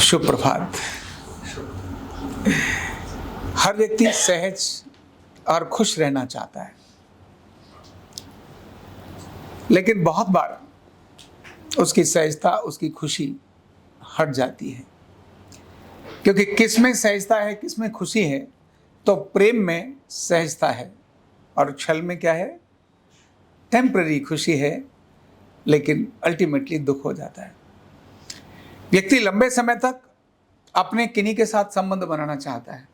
शुभ प्रभात। हर व्यक्ति सहज और खुश रहना चाहता है, लेकिन बहुत बार उसकी सहजता, उसकी खुशी हट जाती है। क्योंकि किस में सहजता है, किस में खुशी है, तो प्रेम में सहजता है और छल में क्या है, टेम्पररी खुशी है, लेकिन अल्टीमेटली दुख हो जाता है। व्यक्ति लंबे समय तक अपने किन्हीं के साथ संबंध बनाना चाहता है,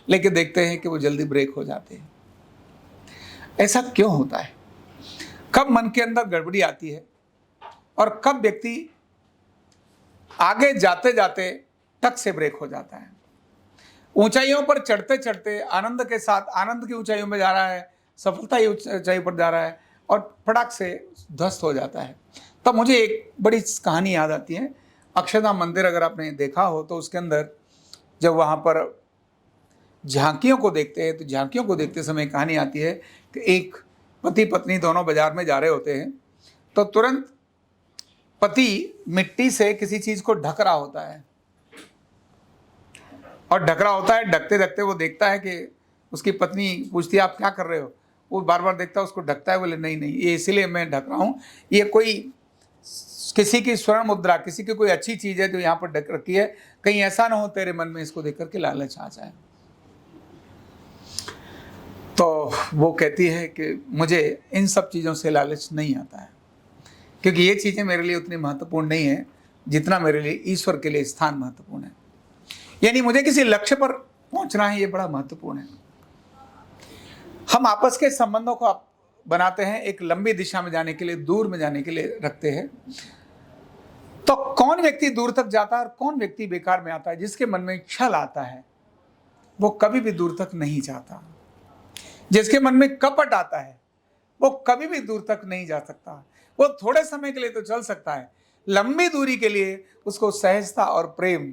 लेकिन देखते हैं कि वो जल्दी ब्रेक हो जाते हैं। ऐसा क्यों होता है? कब मन के अंदर गड़बड़ी आती है और कब व्यक्ति आगे जाते जाते टक से ब्रेक हो जाता है। ऊंचाइयों पर चढ़ते चढ़ते आनंद के साथ आनंद की ऊंचाइयों में जा रहा है, सफलता की ऊंचाई पर जा रहा है और फटाक से ध्वस्त हो जाता है। तब मुझे एक बड़ी कहानी याद आती है। अक्षरधाम मंदिर अगर आपने देखा हो तो उसके अंदर जब वहाँ पर झांकियों को देखते हैं तो झांकियों को देखते समय कहानी आती है कि एक पति पत्नी दोनों बाजार में जा रहे होते हैं, तो तुरंत पति मिट्टी से किसी चीज को ढक रहा होता है और ढक रहा होता है। ढकते ढकते वो देखता है कि उसकी पत्नी पूछती है आप क्या कर रहे हो? वो बार बार देखता है, उसको ढकता है। बोले नहीं नहीं, ये इसीलिए मैं ढक रहा हूँ, ये कोई किसी की स्वर्ण मुद्रा, किसी की कोई अच्छी चीज है जो यहाँ पर ढक रखी है, कहीं ऐसा ना हो तेरे मन में इसको देख करके लालच आ जाए। तो वो कहती है कि मुझे इन सब चीज़ों से लालच नहीं आता है, क्योंकि ये चीज़ें मेरे लिए उतनी महत्वपूर्ण नहीं है जितना मेरे लिए ईश्वर के लिए स्थान महत्वपूर्ण है। यानी मुझे किसी लक्ष्य पर पहुंचना है, ये बड़ा महत्वपूर्ण है। हम आपस के संबंधों को बनाते हैं, एक लंबी दिशा में जाने के लिए, दूर में जाने के लिए रखते हैं। तो कौन व्यक्ति दूर तक जाता है और कौन व्यक्ति बेकार में आता है? जिसके मन में छल आता है वो कभी भी दूर तक नहीं जाता। जिसके मन में कपट आता है वो कभी भी दूर तक नहीं जा सकता। वो थोड़े समय के लिए तो चल सकता है, लंबी दूरी के लिए उसको सहजता और प्रेम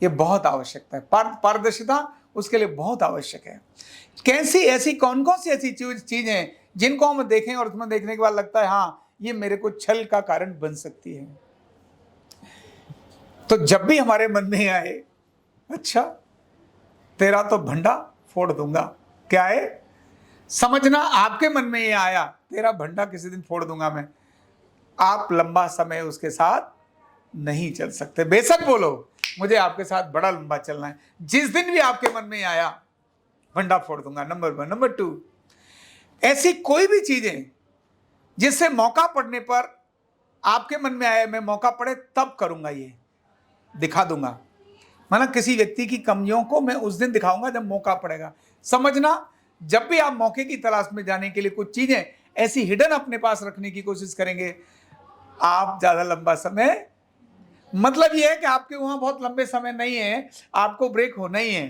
ये बहुत आवश्यकता है। पारदर्शिता उसके लिए बहुत आवश्यक है। कैसी ऐसी कौन कौन सी ऐसी चीजें जिनको हम देखें और उसमें देखने के बाद लगता है हाँ ये मेरे को छल का कारण बन सकती है। तो जब भी हमारे मन में आए अच्छा तेरा तो भंडा फोड़ दूंगा, क्या है समझना, आपके मन में ये आया तेरा भंडा किसी दिन फोड़ दूंगा मैं, आप लंबा समय उसके साथ नहीं चल सकते। बेशक बोलो मुझे आपके साथ बड़ा लंबा चलना है, जिस दिन भी आपके मन में आया भंडा फोड़ दूंगा, नंबर 1। नंबर 2, ऐसी कोई भी चीजें जिससे मौका पड़ने पर आपके मन में आया मैं मौका पड़े तब करूंगा, ये दिखा दूंगा। मतलब किसी व्यक्ति की कमियों को मैं उस दिन दिखाऊंगा जब मौका पड़ेगा। समझना, जब भी आप मौके की तलाश में जाने के लिए कुछ चीजें ऐसी हिडन अपने पास रखने की कोशिश करेंगे, आप ज्यादा लंबा समय, मतलब यह है कि आपके वहां बहुत लंबे समय नहीं है, आपको ब्रेक होना ही है,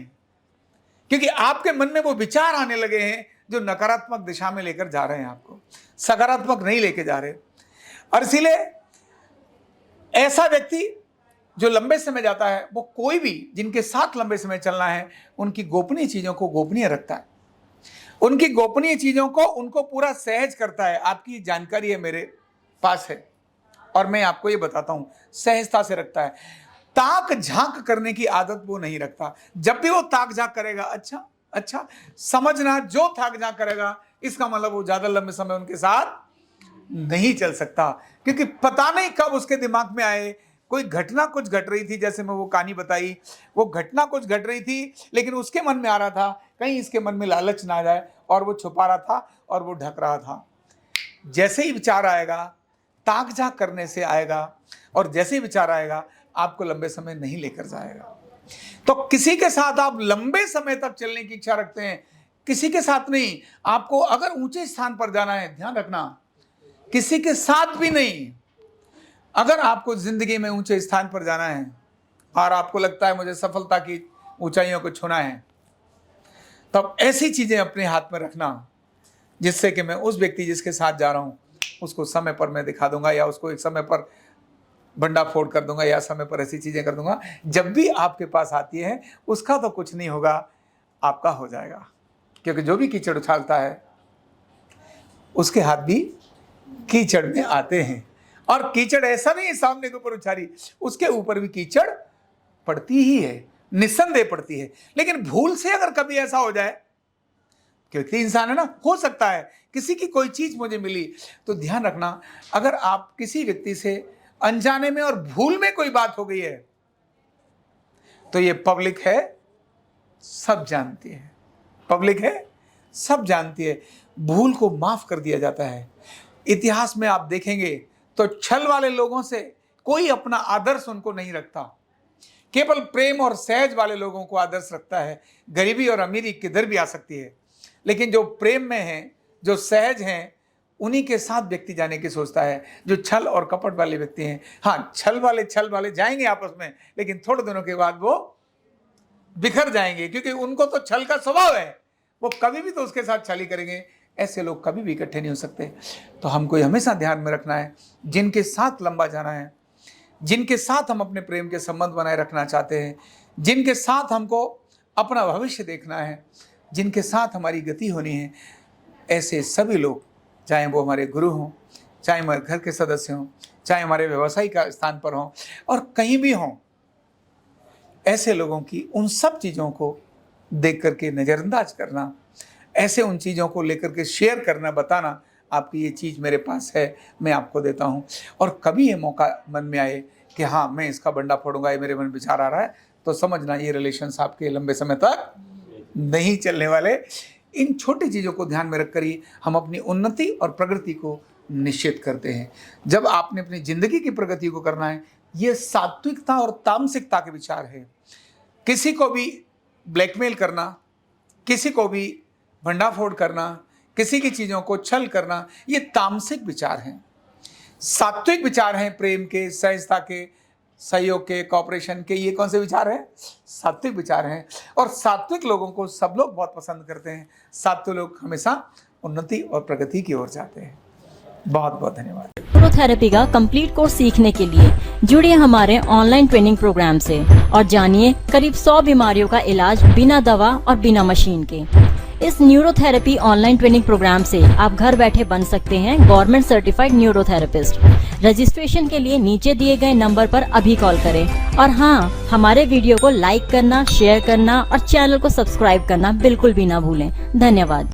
क्योंकि आपके मन में वो विचार आने लगे हैं जो नकारात्मक दिशा में लेकर जा रहे हैं, आपको सकारात्मक नहीं लेके जा रहे। और इसीलिए ऐसा व्यक्ति जो लंबे समय जाता है वो कोई भी जिनके साथ लंबे समय चलना है उनकी गोपनीय चीजों को गोपनीय रखता है, उनकी गोपनीय चीजों को उनको पूरा सहज करता है। आपकी जानकारी है मेरे पास है और मैं आपको ये बताता हूं, सहजता से रखता है। ताक झांक करने की आदत वो नहीं रखता। जब भी वो ताक झांक करेगा अच्छा समझना, जो ताक झांक करेगा इसका मतलब वो ज्यादा लंबे समय उनके साथ नहीं चल सकता, क्योंकि पता नहीं कब उसके दिमाग में आए कोई घटना कुछ घट रही थी, जैसे मैं वो कहानी बताई, वो घटना कुछ घट रही थी लेकिन उसके मन में आ रहा था कहीं इसके मन में लालच ना आ जाए, और वो छुपा रहा था और वो ढक रहा था। जैसे ही विचार आएगा ताक झांक करने से आएगा, और जैसे ही विचार आएगा आपको लंबे समय नहीं लेकर जाएगा। तो किसी के साथ आप लंबे समय तक चलने की इच्छा रखते हैं, किसी के साथ नहीं। आपको अगर ऊंचे स्थान पर जाना है, ध्यान रखना, किसी के साथ भी नहीं। अगर आपको जिंदगी में ऊंचे स्थान पर जाना है और आपको लगता है मुझे सफलता की ऊंचाइयों को छूना है, तब ऐसी चीजें अपने हाथ में रखना जिससे कि मैं उस व्यक्ति जिसके साथ जा रहा हूं उसको समय पर मैं दिखा दूंगा, या उसको एक समय पर भंडा फोड़ कर दूंगा, या समय पर ऐसी चीजें कर दूंगा। जब भी आपके पास आती है उसका तो कुछ नहीं होगा, आपका हो जाएगा, क्योंकि जो भी कीचड़ उछालता है उसके हाथ भी कीचड़ में आते हैं। और कीचड़ ऐसा नहीं है सामने के ऊपर उछारी, उसके ऊपर भी कीचड़ पड़ती ही है, निस्संदेह पड़ती है। लेकिन भूल से अगर कभी ऐसा हो जाए, क्योंकि इंसान है ना, हो सकता है किसी की कोई चीज मुझे मिली, तो ध्यान रखना अगर आप किसी व्यक्ति से अनजाने में और भूल में कोई बात हो गई है तो ये पब्लिक है, सब जानती है, पब्लिक है, सब जानती है। भूल को माफ कर दिया जाता है। इतिहास में आप देखेंगे तो छल वाले लोगों से कोई अपना आदर्श उनको नहीं रखता, केवल प्रेम और सहज वाले लोगों को आदर्श रखता है। गरीबी और अमीरी किधर भी आ सकती है, लेकिन जो प्रेम में हैं, जो सहज हैं, उन्हीं के साथ व्यक्ति जाने की सोचता है। जो छल और कपट वाले व्यक्ति हैं, हाँ छल वाले जाएंगे आपस में, लेकिन थोड़े दिनों के बाद वो बिखर जाएंगे, क्योंकि उनको तो छल का स्वभाव है, वो कभी भी तो उसके साथ छल ही करेंगे। ऐसे लोग कभी भी इकट्ठे नहीं हो सकते। तो हमको हमेशा ध्यान में रखना है, जिनके साथ लंबा जाना है, जिनके साथ हम अपने प्रेम के संबंध बनाए रखना चाहते हैं, जिनके साथ हमको अपना भविष्य देखना है, जिनके साथ हमारी गति होनी है, ऐसे सभी लोग, चाहे वो हमारे गुरु हों, चाहे हमारे घर के सदस्य हों, चाहे हमारे व्यवसायिक स्थान पर हों और कहीं भी हों, ऐसे लोगों की उन सब चीज़ों को देख करके नज़रअंदाज करना, ऐसे उन चीज़ों को लेकर के शेयर करना, बताना, आपकी ये चीज़ मेरे पास है, मैं आपको देता हूँ। और कभी ये मौका मन में आए कि हाँ मैं इसका बंडा फोड़ूंगा, ये मेरे मन में विचार आ रहा है, तो समझना ये रिलेशंस आपके लंबे समय तक नहीं चलने वाले। इन छोटी चीज़ों को ध्यान में रखकर ही हम अपनी उन्नति और प्रगति को निश्चित करते हैं। जब आपने अपनी जिंदगी की प्रगति को करना है, ये सात्विकता और तामसिकता के विचार है। किसी को भी ब्लैकमेल करना, किसी को भी भंडाफोड़ करना, किसी की चीज़ों को छल करना, ये तामसिक विचार हैं। सात्विक विचार हैं प्रेम के, सहजता के, सहयोग के, कॉपरेशन के। ये कौन से विचार हैं? सात्विक विचार हैं। और सात्विक लोगों को सब लोग बहुत पसंद करते हैं। सात्विक लोग हमेशा उन्नति और प्रगति की ओर जाते हैं। बहुत बहुत धन्यवाद। न्यूरोथेरेपी का कंप्लीट कोर्स सीखने के लिए जुड़िए हमारे ऑनलाइन ट्रेनिंग प्रोग्राम से और जानिए करीब 100 बीमारियों का इलाज बिना दवा और बिना मशीन के। इस न्यूरोथेरेपी ऑनलाइन ट्रेनिंग प्रोग्राम से आप घर बैठे बन सकते हैं गवर्नमेंट सर्टिफाइड न्यूरोथेरेपिस्ट। रजिस्ट्रेशन के लिए नीचे दिए गए नंबर पर अभी कॉल करें। और हाँ, हमारे वीडियो को लाइक करना, शेयर करना और चैनल को सब्सक्राइब करना बिल्कुल भी ना भूलें। धन्यवाद।